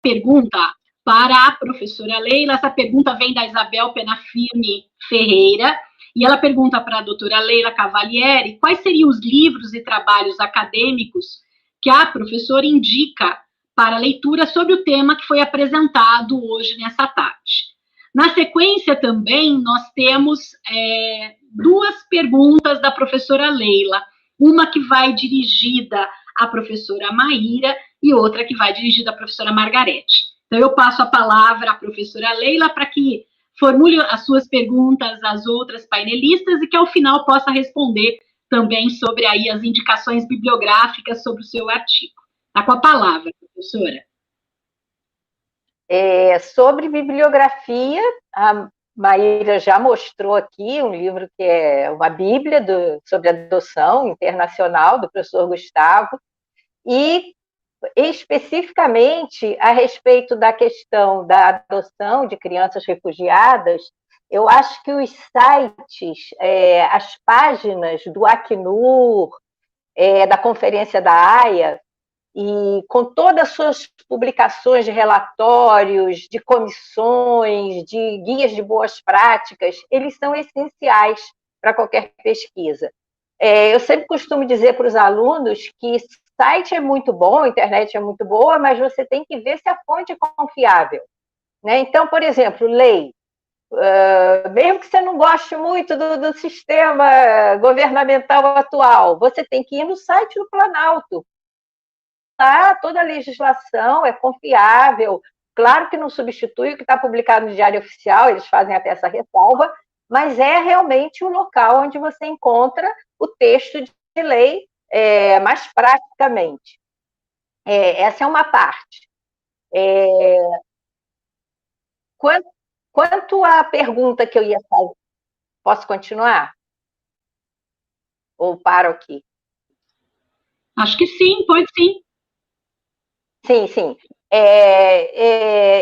pergunta para a professora Leila. Essa pergunta vem da Isabel Penafirme Ferreira, e ela pergunta para a doutora Leila Cavalieri quais seriam os livros e trabalhos acadêmicos que a professora indica para leitura sobre o tema que foi apresentado hoje nessa tarde. Na sequência também, nós temos duas perguntas da professora Leila, uma que vai dirigida à professora Maíra e outra que vai dirigida à professora Margarete. Então, eu passo a palavra à professora Leila para que formule as suas perguntas às outras painelistas e que, ao final, possa responder também sobre aí as indicações bibliográficas sobre o seu artigo. Está com a palavra, professora. Sobre bibliografia, a Maíra já mostrou aqui um livro que é uma bíblia sobre adoção internacional, do professor Gustavo, e especificamente a respeito da questão da adoção de crianças refugiadas, eu acho que os sites, as páginas do Acnur, da Conferência da Haia, e com todas as suas publicações de relatórios, de comissões, de guias de boas práticas, eles são essenciais para qualquer pesquisa. Eu sempre costumo dizer para os alunos que site é muito bom, a internet é muito boa, mas você tem que ver se a fonte é confiável, né? Então, por exemplo, lei. Mesmo que você não goste muito do sistema governamental atual, você tem que ir no site do Planalto. Lá, toda a legislação é confiável, claro que não substitui o que está publicado no Diário Oficial, eles fazem até essa ressalva, mas é realmente o local onde você encontra o texto de lei mais praticamente. Essa é uma parte. Quanto à pergunta que eu ia fazer, posso continuar? Ou paro aqui? Acho que sim, pode sim. Sim.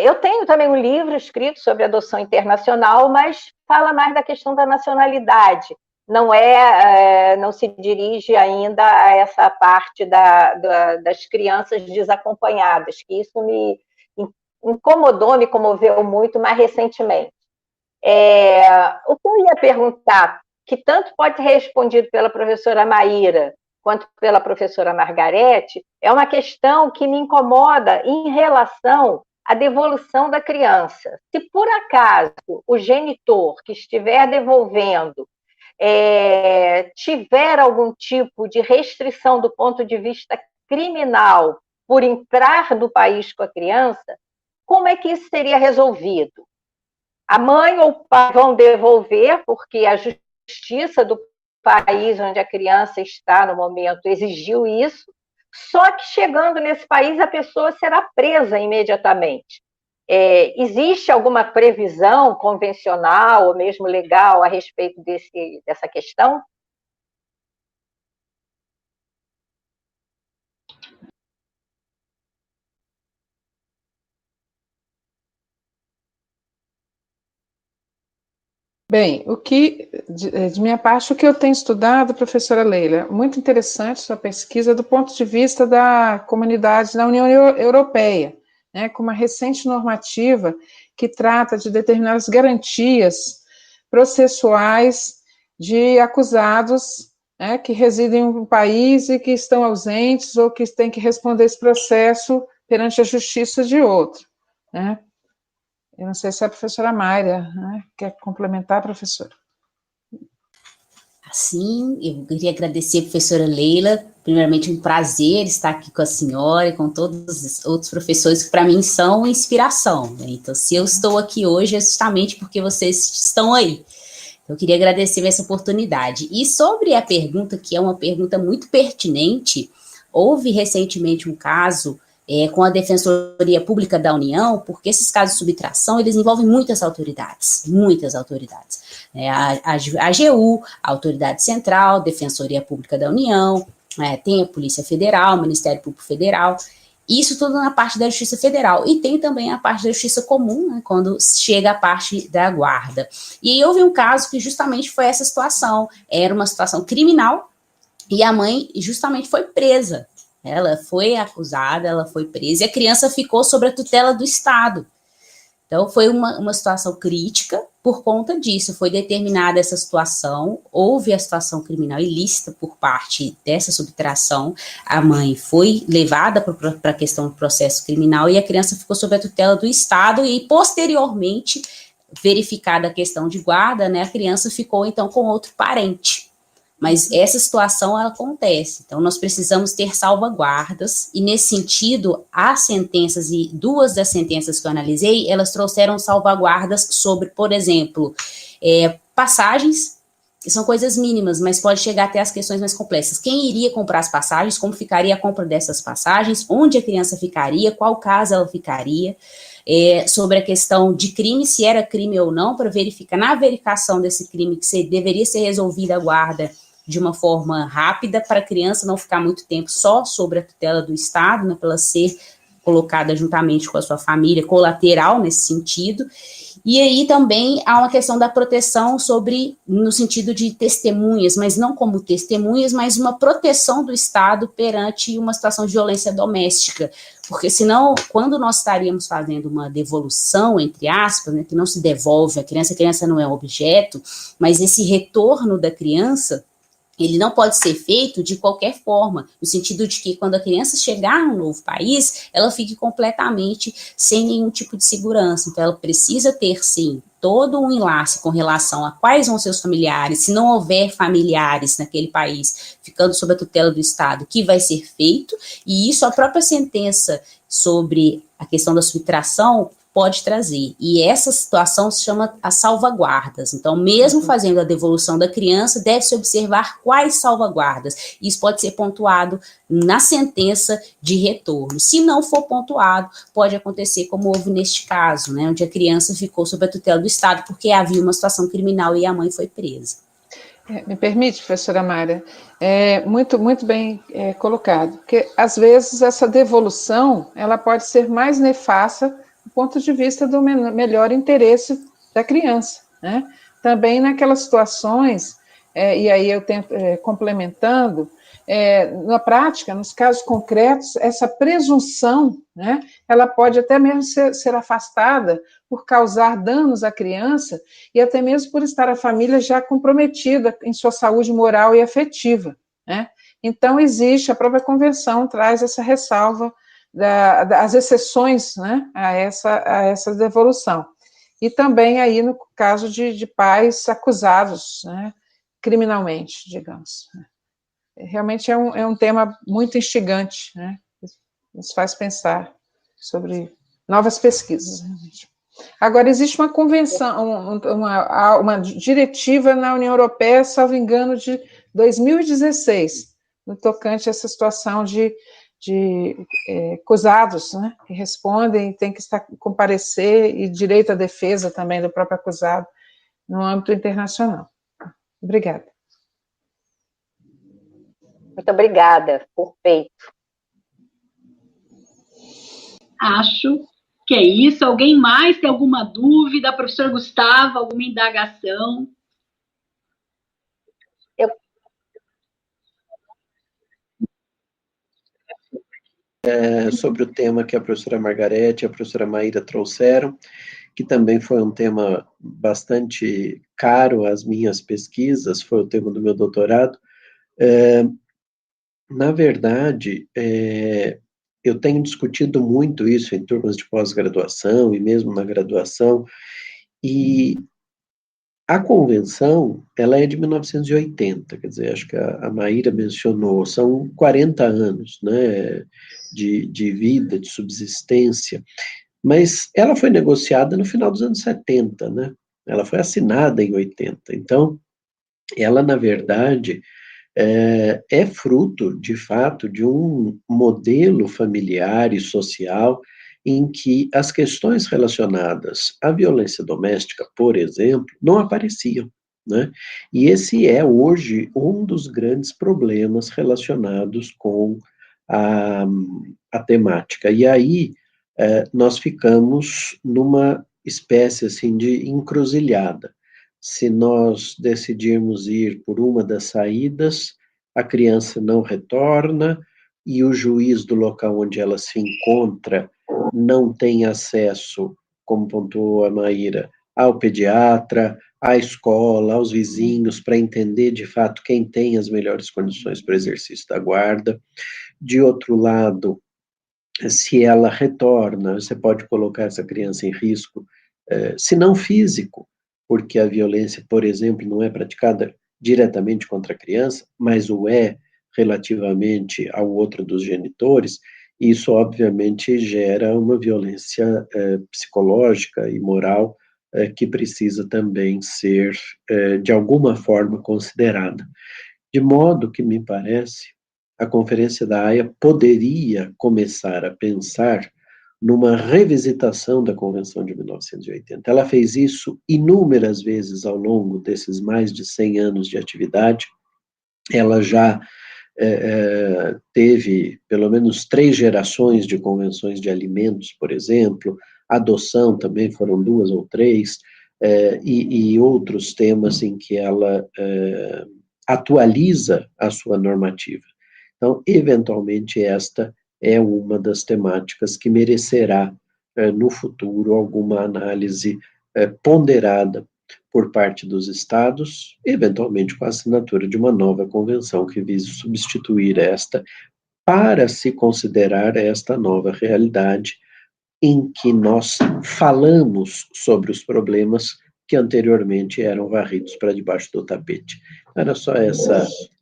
Eu tenho também um livro escrito sobre adoção internacional, mas fala mais da questão da nacionalidade. Não se dirige ainda a essa parte das crianças desacompanhadas, que isso me incomodou, me comoveu muito mais recentemente. O que eu ia perguntar, que tanto pode ser respondido pela professora Maíra quanto pela professora Margarete, é uma questão que me incomoda em relação à devolução da criança. Se por acaso o genitor que estiver devolvendo tiver algum tipo de restrição do ponto de vista criminal por entrar no país com a criança, como é que isso seria resolvido? A mãe ou o pai vão devolver, porque a justiça do país onde a criança está no momento exigiu isso, só que chegando nesse país a pessoa será presa imediatamente. Existe alguma previsão convencional ou mesmo legal a respeito dessa questão? Bem, de minha parte, o que eu tenho estudado, professora Leila, muito interessante sua pesquisa do ponto de vista da comunidade da União Europeia, né, com uma recente normativa que trata de determinadas garantias processuais de acusados, né, que residem no país e que estão ausentes ou que têm que responder esse processo perante a justiça de outro, né? Eu não sei se a professora Mayra, né, quer complementar, professora. Sim, eu queria agradecer a professora Leila, primeiramente um prazer estar aqui com a senhora e com todos os outros professores que para mim são inspiração, né? Então, se eu estou aqui hoje é justamente porque vocês estão aí. Eu queria agradecer essa oportunidade. E sobre a pergunta, que é uma pergunta muito pertinente, houve recentemente um caso com a Defensoria Pública da União, porque esses casos de subtração, eles envolvem muitas autoridades, a AGU, a Autoridade Central, Defensoria Pública da União, tem a Polícia Federal, o Ministério Público Federal, isso tudo na parte da Justiça Federal, e tem também a parte da Justiça Comum, né, quando chega a parte da Guarda. E aí houve um caso que justamente foi essa situação, era uma situação criminal, e a mãe justamente foi presa, Ela foi acusada, ela foi presa, e a criança ficou sob a tutela do Estado. Então, foi uma situação crítica por conta disso. Foi determinada essa situação, houve a situação criminal ilícita por parte dessa subtração, a mãe foi levada para a questão do processo criminal e a criança ficou sob a tutela do Estado e, posteriormente, verificada a questão de guarda, né, a criança ficou, então, com outro parente. Mas essa situação, ela acontece. Então, nós precisamos ter salvaguardas, e nesse sentido, as sentenças, e duas das sentenças que eu analisei, elas trouxeram salvaguardas sobre, por exemplo, passagens, que são coisas mínimas, mas pode chegar até as questões mais complexas. Quem iria comprar as passagens, como ficaria a compra dessas passagens, onde a criança ficaria, qual casa ela ficaria, sobre a questão de crime, se era crime ou não, para verificar, na verificação desse crime, que deveria ser resolvida a guarda de uma forma rápida, para a criança não ficar muito tempo só sobre a tutela do Estado, né, para ela ser colocada juntamente com a sua família, colateral nesse sentido. E aí também há uma questão da proteção no sentido de testemunhas, mas não como testemunhas, mas uma proteção do Estado perante uma situação de violência doméstica, porque senão, quando nós estaríamos fazendo uma devolução, entre aspas, né, que não se devolve a criança não é um objeto, mas esse retorno da criança, ele não pode ser feito de qualquer forma, no sentido de que quando a criança chegar num novo país, ela fique completamente sem nenhum tipo de segurança. Então, ela precisa ter, sim, todo um enlace com relação a quais vão ser os familiares, se não houver familiares naquele país, ficando sob a tutela do Estado, que vai ser feito, e isso a própria sentença sobre a questão da subtração pode trazer, e essa situação se chama as salvaguardas. Então, mesmo fazendo a devolução da criança, deve-se observar quais salvaguardas, isso pode ser pontuado na sentença de retorno. Se não for pontuado, pode acontecer como houve neste caso, né, onde a criança ficou sob a tutela do Estado, porque havia uma situação criminal e a mãe foi presa. Me permite, professora Mayra, muito, muito bem colocado, porque às vezes essa devolução, ela pode ser mais nefasta do ponto de vista do melhor interesse da criança, né? Também naquelas situações, e aí eu tento, complementando, na prática, nos casos concretos, essa presunção, né, ela pode até mesmo ser afastada por causar danos à criança e até mesmo por estar a família já comprometida em sua saúde moral e afetiva, né? Então, a própria convenção traz essa ressalva das exceções, né, a essa devolução. E também aí no caso de pais acusados, né, criminalmente, digamos. Realmente é um tema muito instigante, né, nos faz pensar sobre novas pesquisas. Agora, existe uma convenção, uma diretiva na União Europeia, salvo engano, de 2016, no tocante a essa situação de acusados, né, que respondem, tem que comparecer, e direito à defesa também do próprio acusado no âmbito internacional. Obrigada. Muito obrigada, perfeito. Acho que é isso. Alguém mais tem alguma dúvida? Professor Gustavo, alguma indagação? Sobre o tema que a professora Margarete e a professora Maíra trouxeram, que também foi um tema bastante caro às minhas pesquisas, foi o tema do meu doutorado. Na verdade, eu tenho discutido muito isso em turmas de pós-graduação e mesmo na graduação, e a convenção, ela é de 1980, quer dizer, acho que a Maíra mencionou, são 40 anos, né, de vida, de subsistência, mas ela foi negociada no final dos anos 70, né, ela foi assinada em 80, então, ela, na verdade, é fruto, de fato, de um modelo familiar e social em que as questões relacionadas à violência doméstica, por exemplo, não apareciam, né? E esse é hoje um dos grandes problemas relacionados com a temática. E aí nós ficamos numa espécie assim de encruzilhada. Se nós decidirmos ir por uma das saídas, a criança não retorna, e o juiz do local onde ela se encontra não tem acesso, como pontuou a Maíra, ao pediatra, à escola, aos vizinhos, para entender de fato quem tem as melhores condições para o exercício da guarda. De outro lado, se ela retorna, você pode colocar essa criança em risco, se não físico, porque a violência, por exemplo, não é praticada diretamente contra a criança, mas o é relativamente ao outro dos genitores. Isso, obviamente, gera uma violência psicológica e moral que precisa também ser, de alguma forma, considerada. De modo que, me parece, a Conferência da Haia poderia começar a pensar numa revisitação da Convenção de 1980. Ela fez isso inúmeras vezes ao longo desses mais de 100 anos de atividade. Ela já teve pelo menos 3 gerações de convenções de alimentos, por exemplo, adoção também foram 2 ou 3, e outros temas em que ela atualiza a sua normativa. Então, eventualmente, esta é uma das temáticas que merecerá, no futuro, alguma análise ponderada por parte dos estados, eventualmente com a assinatura de uma nova convenção que vise substituir esta, para se considerar esta nova realidade em que nós falamos sobre os problemas que anteriormente eram varridos para debaixo do tapete. Era só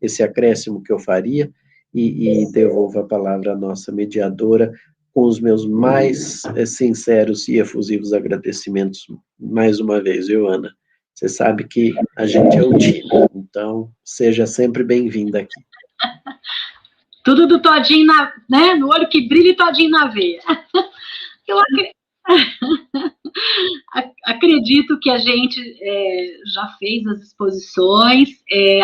esse acréscimo que eu faria, e devolvo a palavra à nossa mediadora, com os meus mais sinceros e efusivos agradecimentos, mais uma vez, viu, Ana? Você sabe que a gente é o time, então seja sempre bem-vinda aqui. Tudo do todinho, né? No olho que brilha e todinho na veia. Eu acredito que a gente já fez as exposições,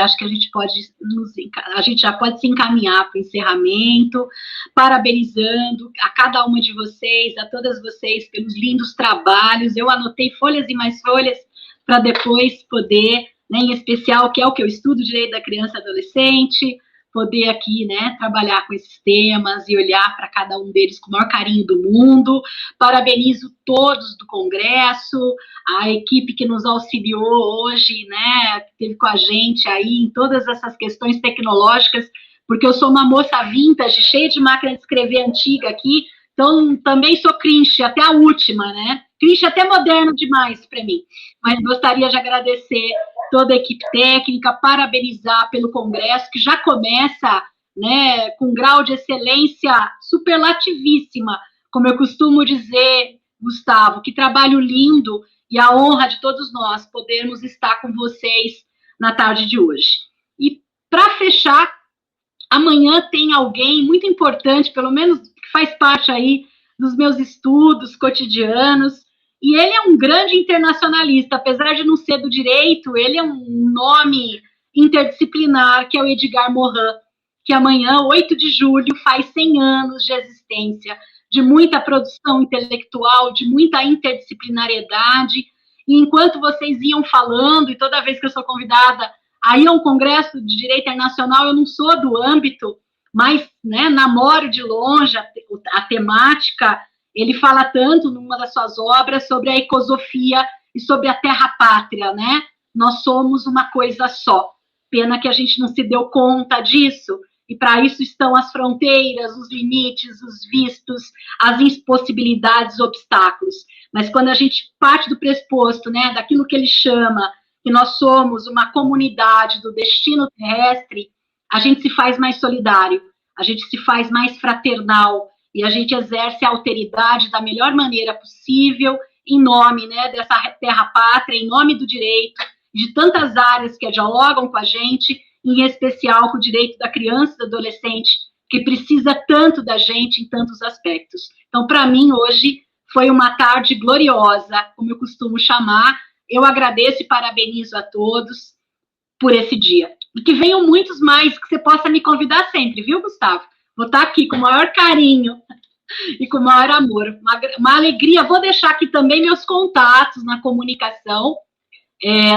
acho que a gente já pode se encaminhar para o encerramento, parabenizando a cada uma de vocês, a todas vocês pelos lindos trabalhos. Eu anotei folhas e mais folhas para depois poder, né, em especial, que é o que eu estudo, direito da criança e adolescente, poder aqui, né, trabalhar com esses temas e olhar para cada um deles com o maior carinho do mundo. Parabenizo todos do Congresso, a equipe que nos auxiliou hoje, né, que esteve com a gente aí em todas essas questões tecnológicas, porque eu sou uma moça vintage, cheia de máquina de escrever antiga aqui, então também sou cringe, até a última, né, cringe até moderno demais para mim, mas gostaria de agradecer toda a equipe técnica, parabenizar pelo Congresso, que já começa, né, com um grau de excelência superlativíssima, como eu costumo dizer, Gustavo, que trabalho lindo e a honra de todos nós podermos estar com vocês na tarde de hoje. E, para fechar, amanhã tem alguém muito importante, pelo menos que faz parte aí dos meus estudos cotidianos, e ele é um grande internacionalista, apesar de não ser do direito, ele é um nome interdisciplinar, que é o Edgar Morin, que amanhã, 8 de julho, faz 100 anos de existência, de muita produção intelectual, de muita interdisciplinariedade, e enquanto vocês iam falando, e toda vez que eu sou convidada a ir a um congresso de direito internacional, eu não sou do âmbito, mas, né, namoro de longe a temática. Ele fala tanto numa das suas obras sobre a ecosofia e sobre a terra-pátria, né? Nós somos uma coisa só. Pena que a gente não se deu conta disso, e para isso estão as fronteiras, os limites, os vistos, as impossibilidades, obstáculos. Mas quando a gente parte do pressuposto, né, daquilo que ele chama, que nós somos uma comunidade do destino terrestre, a gente se faz mais solidário, a gente se faz mais fraternal, e a gente exerce a alteridade da melhor maneira possível, em nome, né, dessa terra-pátria, em nome do direito, de tantas áreas que dialogam com a gente, em especial com o direito da criança e do adolescente, que precisa tanto da gente em tantos aspectos. Então, para mim, hoje, foi uma tarde gloriosa, como eu costumo chamar. Eu agradeço e parabenizo a todos por esse dia. E que venham muitos mais, que você possa me convidar sempre, viu, Gustavo? Vou estar aqui com o maior carinho e com o maior amor. Uma alegria. Vou deixar aqui também meus contatos na comunicação.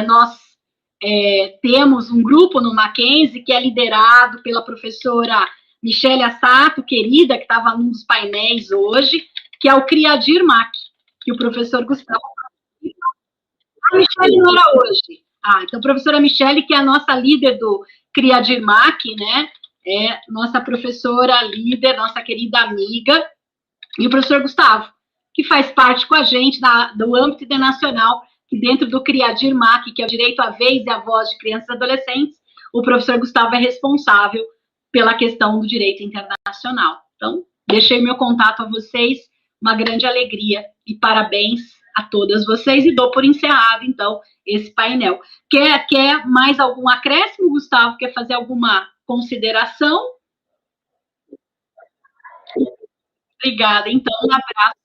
Nós temos um grupo no Mackenzie que é liderado pela professora Michele Assato, querida, que estava num dos painéis hoje, que é o Criadir Mac, que o professor Gustavo... A Michele não era hoje. Então, a professora Michele, que é a nossa líder do Criadir Mac, né? É nossa professora líder, nossa querida amiga, e o professor Gustavo, que faz parte com a gente do âmbito internacional, que dentro do Criadir Mac, que é o direito à vez e à voz de crianças e adolescentes, o professor Gustavo é responsável pela questão do direito internacional. Então, deixei meu contato a vocês, uma grande alegria e parabéns a todas vocês, e dou por encerrado, então, esse painel. Quer mais algum acréscimo, Gustavo? Quer fazer alguma consideração? Obrigada, então, um abraço